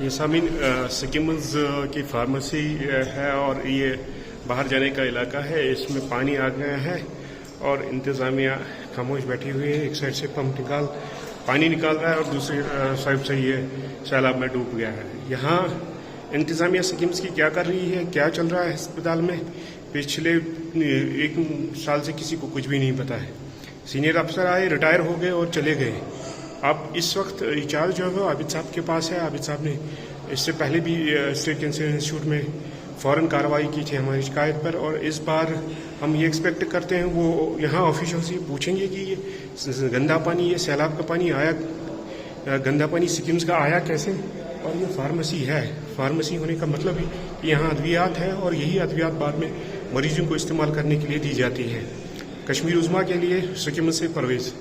ये सामीन सिक्किम्स की फार्मेसी है और ये बाहर जाने का इलाका है। इसमें पानी आ गया है और इंतज़ामिया खामोश बैठी हुई है। एक साइड से पंप पानी निकाल रहा है और दूसरी साइड से ये सैलाब में डूब गया है। यहाँ इंतज़ामिया सिक्किम्स की क्या कर रही है, क्या चल रहा है अस्पताल में, पिछले 1 साल से किसी को कुछ भी नहीं पता है। सीनियर अफसर आए, रिटायर हो गए और चले गए। अब इस वक्त इंचार्ज जो है आबिद साहब के पास है। आबिद साहब ने इससे पहले भी स्टेट कैंसर इंस्टीट्यूट में फ़ौरन कार्रवाई की थी हमारी शिकायत पर, और इस बार हम ये एक्सपेक्ट करते हैं वो यहाँ ऑफिशियल से पूछेंगे कि ये गंदा पानी, ये सैलाब का पानी आया, गंदा पानी सिक्किम्स का आया कैसे। और ये फार्मेसी है, फार्मेसी होने का मतलब ही कि यहाँ अद्वियात है और यही अद्वियात बाद में मरीजों को इस्तेमाल करने के लिए दी जाती है। कश्मीर उज़्मा के लिए सिक्किम से परवेज़।